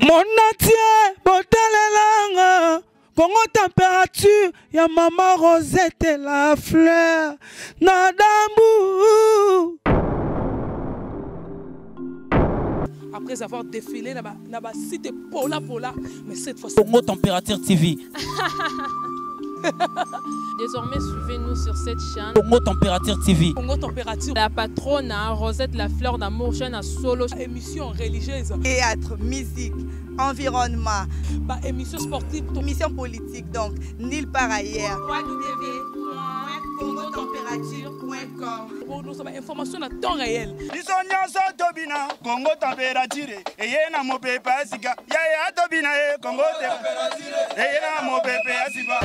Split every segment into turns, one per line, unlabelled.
Monatie, botalelanga, Congo température, ya maman Rosette la fleur, Nadambu. Après avoir défilé, na site Pola, mais cette fois Congo Température TV.
Désormais, suivez-nous sur cette chaîne.
Congo Température TV.
Congo Température. La patronne, Rosette la fleur d'amour, chaîne à solo.
Émission religieuse.
Théâtre, musique, environnement.
Bah, émission sportive.
Émission politique, donc, nulle part ailleurs.
www.congotempérature.com.
Pour nous avoir information à temps réel.
Congo Température. Et yena mo pepe asika. Ya tobina Congo Température. Et yena mo pepe asika.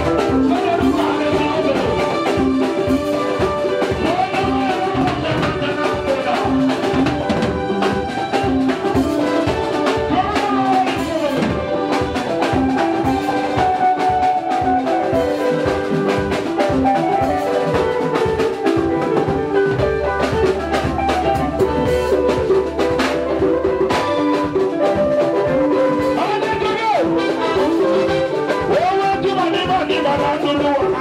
Banana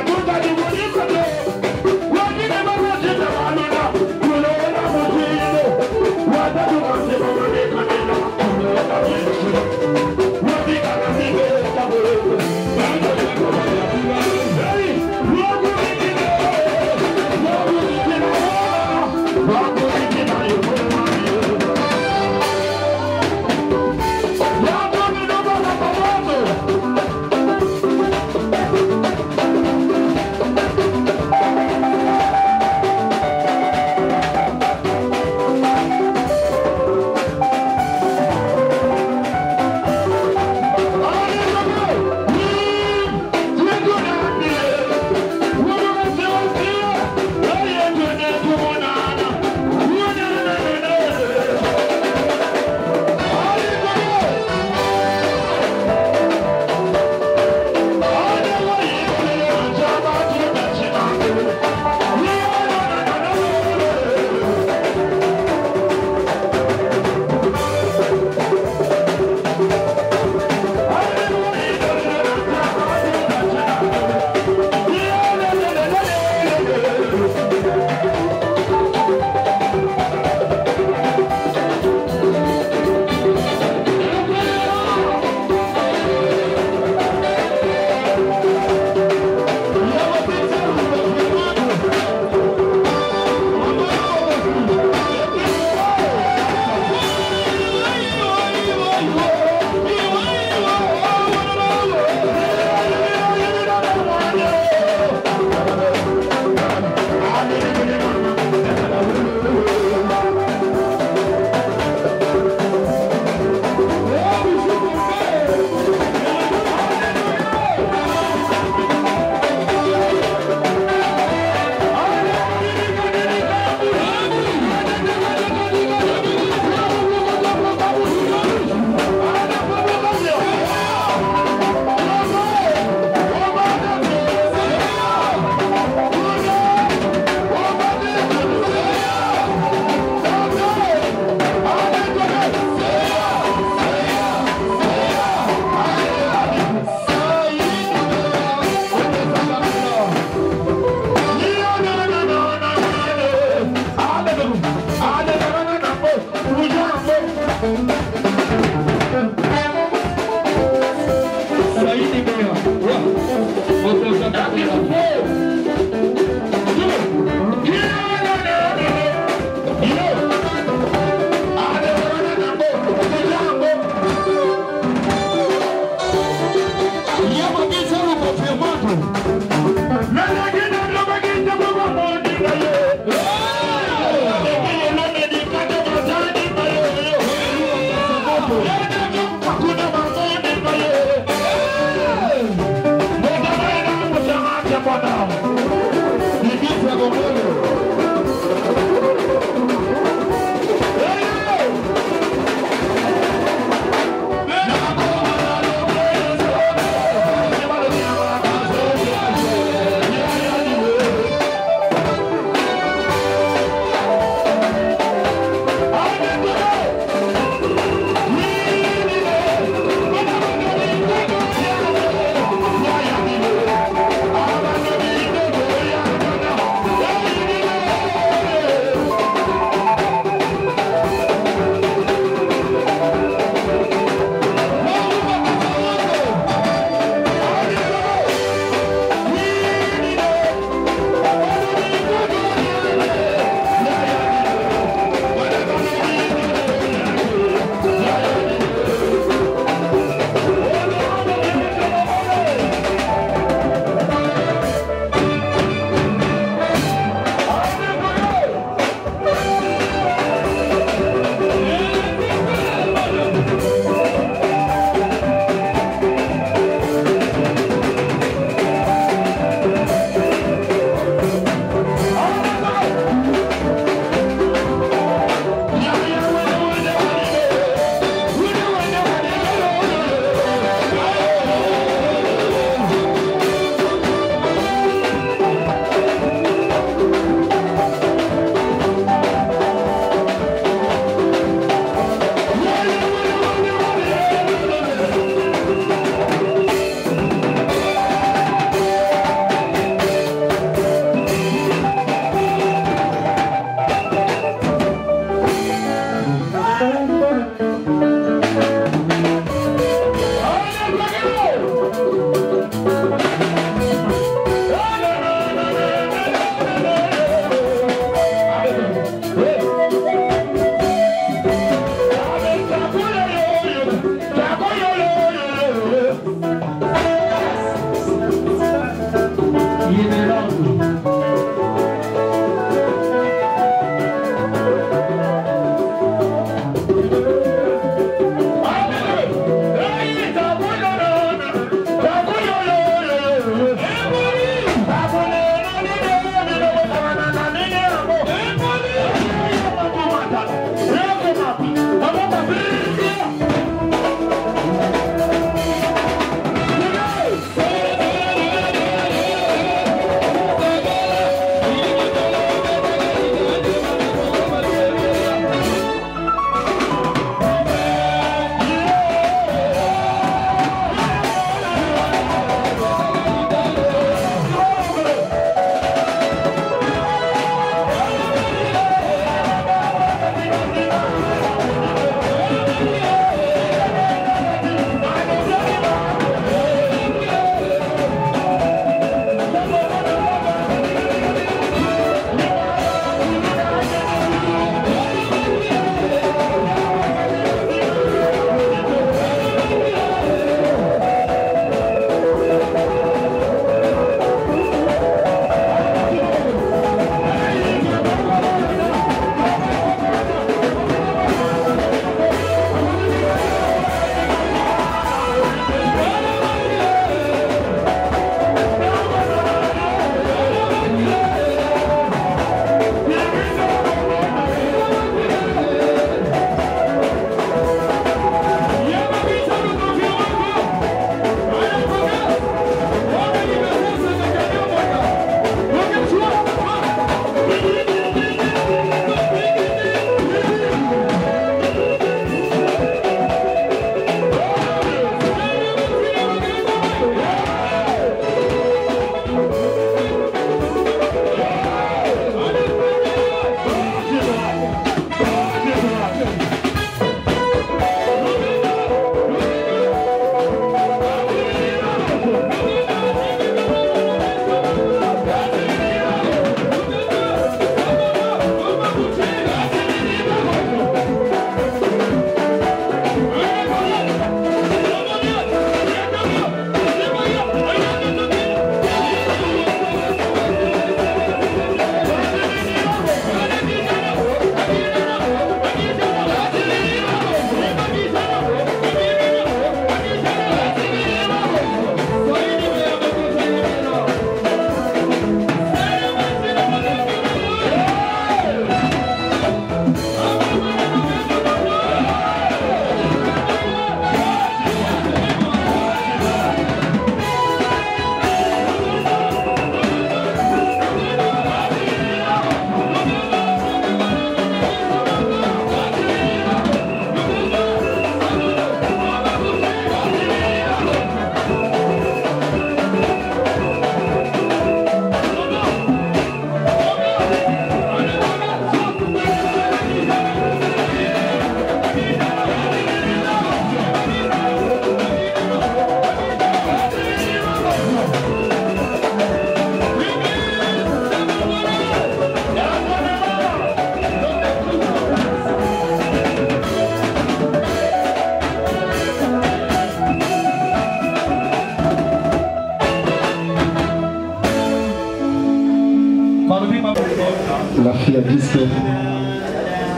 La fille à disque.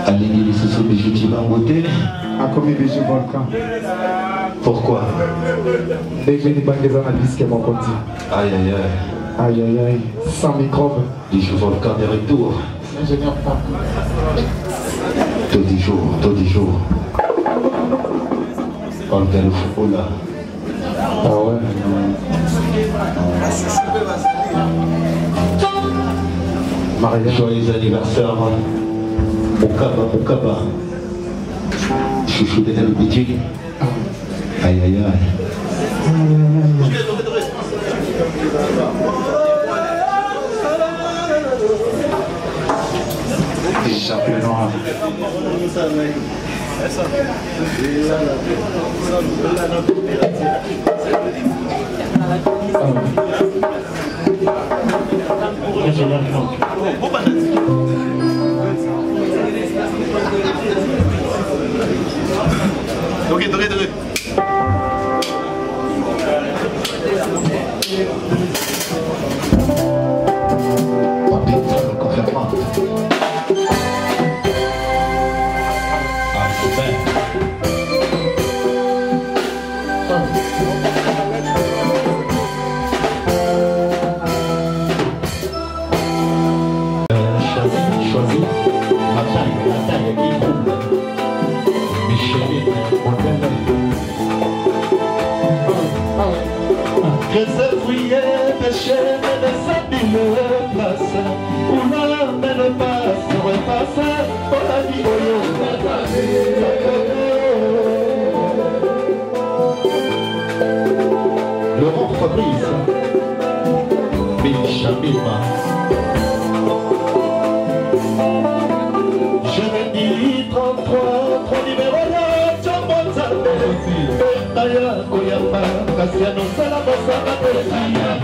Aligné les sous bijoutiers Bangoté.
A commis bijou volcan.
Pourquoi?
Dès que j'ai dit bangaison à disque, mon côté.
Aïe aïe aïe.
Aïe aïe aïe. Sans microbe.
Bijou volcan de retour.
Ingénieur Franck.
Tous les jours. On fait le football là.
Ah ouais.
Maria. Joyeux anniversaire. Moukaba. Chouchou de l'habitude. Aïe aïe aïe.
Chapeau noir.
Ok.
Que ce fruit péché ne s'habille place, où l'homme ne passe, repasse, pour la vie Laurent Fabrice, Bichamima. Je me dis 33, 3 numéros là, Tchambonza. Betaya, Koyamba, Kassiano, Salamosa, aïe aïe aïe,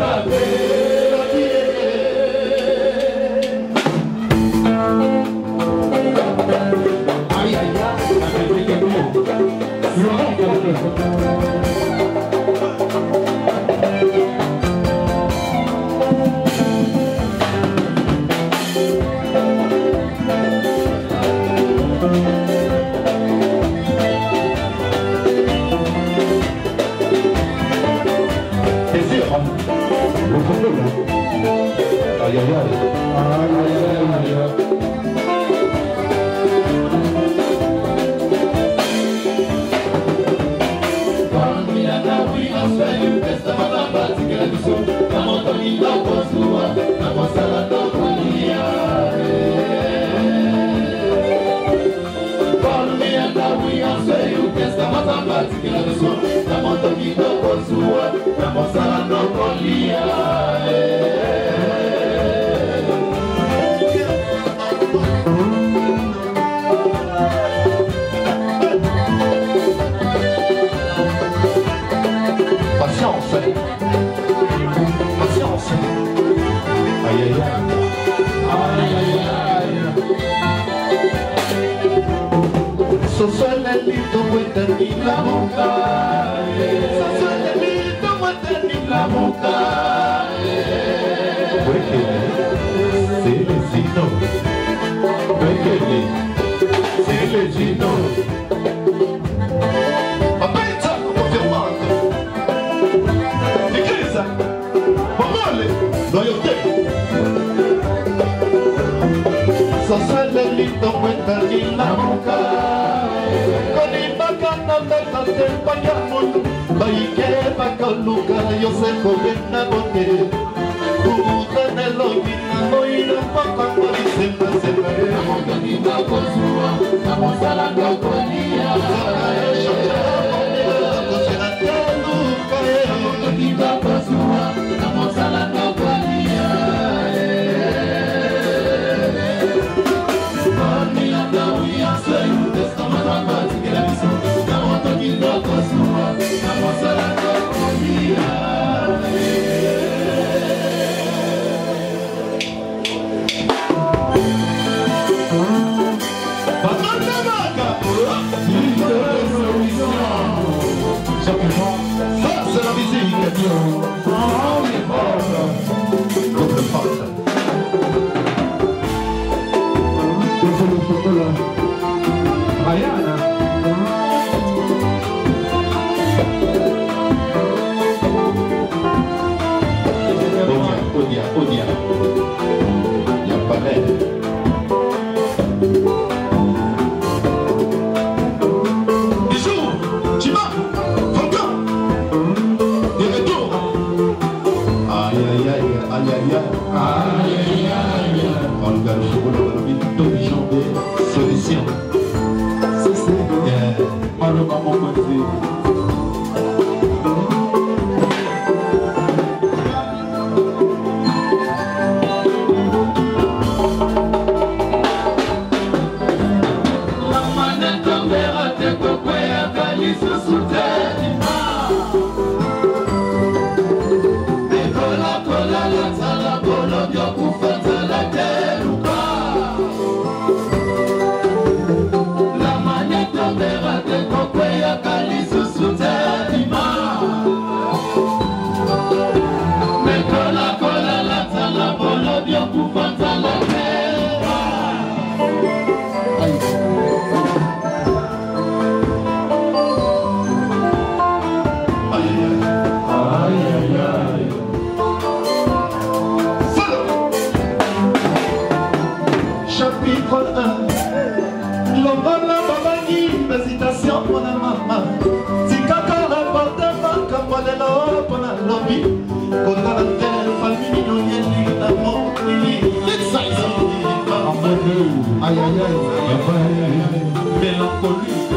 Aïe aïe aïe. Mélancolique.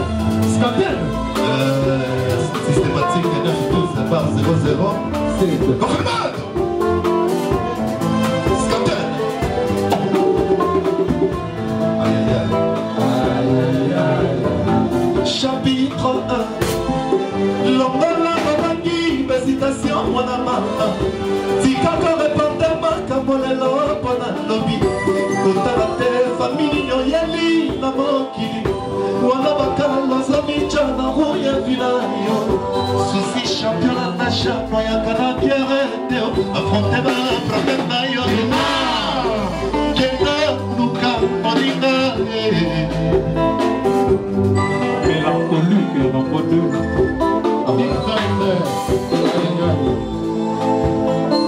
Scandale. Systématique 9 12 ça part 0-0. C'est confirmade. Scandale. Aïe aïe aïe. Chapitre 1. L'ongala mamangi, hésitation, mon amant. Tikako répondait ma kamolelo, pona lobi. Kotala te famille nyoyeli na mokili. Wana bakala zomi chana ruya vinayo. Susi champion na champion ya kana pierre teo. Affronter ma problème na yo. Kena luka moninga. Mélancolique dans vos deux.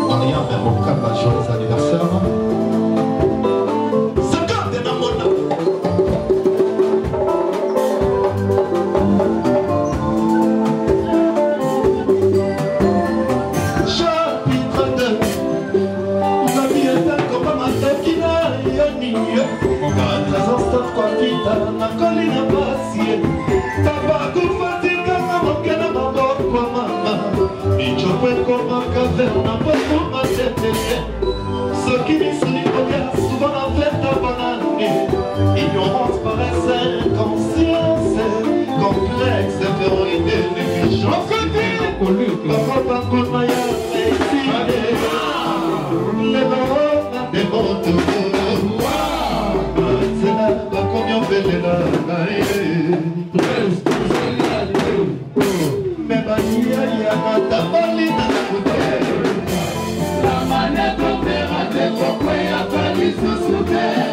Maria Merokaba, joyeux anniversaire. Ignorance, paresse, inconscience, complexe, infériorité, négligence. Papa, les motos, c'est là, combien on fait là. Mais la manette opérative, pourquoi il y a pas de sous-souterrain?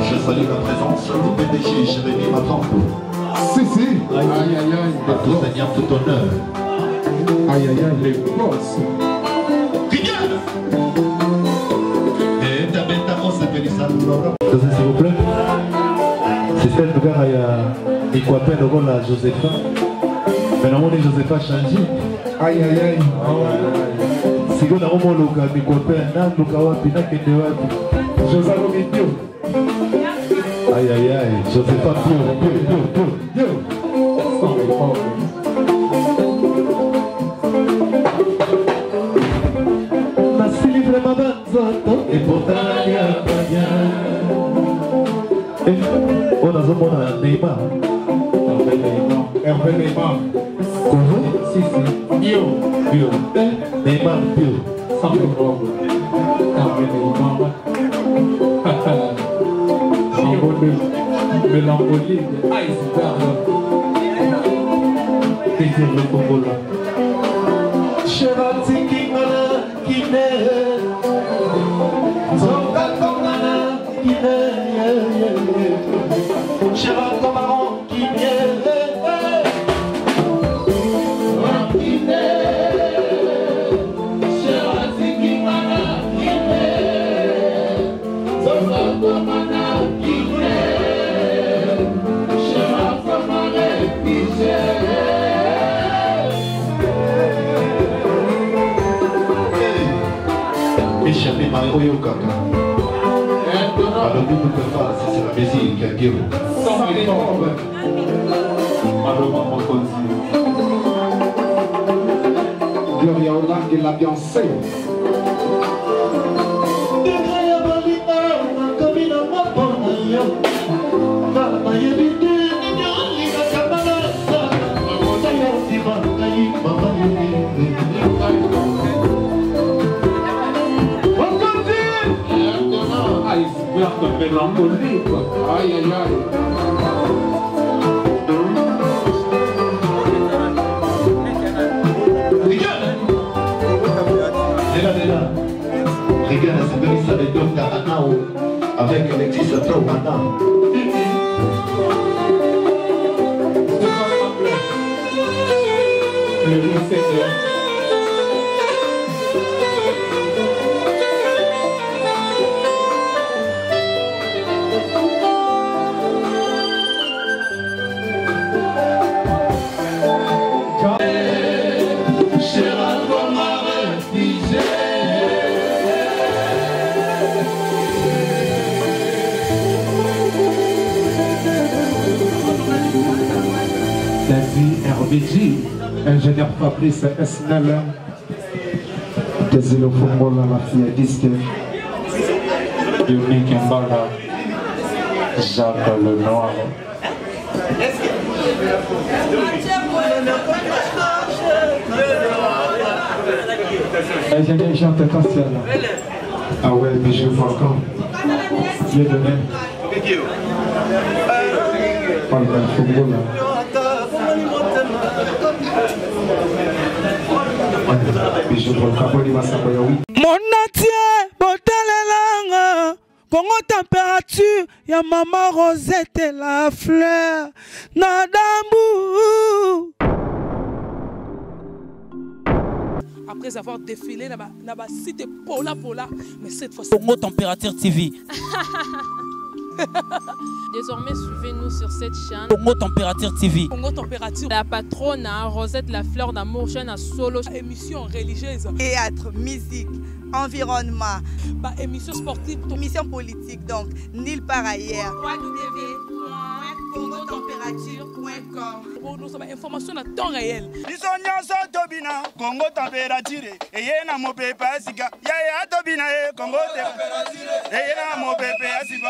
Je salue la présence du PDG Jérémy Matampo.
Si.
Aïe aïe aïe. À tout seigneur, tout honneur.
Aïe aïe aïe, les boss.
Regarde. Et ta bête à se fait ça. S'il vous plaît. C'est celle de gars il faut appeler le rôle à Josepha. Mais non, on est Josepha Changi.
Aïe aïe aïe.
Si on a un mot local, il faut appeler un autre Kawapi, n'a qu'un de
Josepha Romito.
Aïe aïe aïe, Josepha Pio. Ma libre ma banzata et pourtant il y a rien. On a un Neymar.
Hervé Neymar.
Comment?
Si. Bio.
Neymar Bio.
Sans problème. Hervé Neymar. Mélancolique. Iceberg. Désir le Congola.
Chérati Kimana Kine. Zonga Komana Kine. Chérati Komaron Kine. Échappé Mario Kaka. Alors nous ne pouvons pas, c'est la musique qui a guéri.
Gloria Hollande et la Beyoncé.
Iceberg mélancolique. Aïe aïe aïe.
Regarde, c'est comme ça les deux d'Aranao.
avec Alexis Tobana.
RBG, ingénieur Fabrice Esnel, Désilo Fongola, la fille disque, Unique Mbala, Jacques le Noir. Ingénieur Jean Tétanciel. Ah ouais, Bijou Falcon. Dieu de même. Paul Fongola.
Mon entier, botalelanga, Congo température, ya maman Rosette et la fleur, Nadambu. Après avoir défilé dans la cité Pola, mais cette fois Congo Température TV.
Désormais, suivez-nous sur cette chaîne.
Congo Température TV.
Congo Température. La patronne, Rosette la fleur d'amour, chaîne à solo.
Émission religieuse.
Théâtre, musique, environnement.
Émission sportive.
Émission politique, donc, nulle part ailleurs.
www.congotempérature.com.
Pour nous, information à temps réel.
Biso nyonso tobina Congo Température eyena mopepe asika ya tobina Congo Température eyena mopepe asika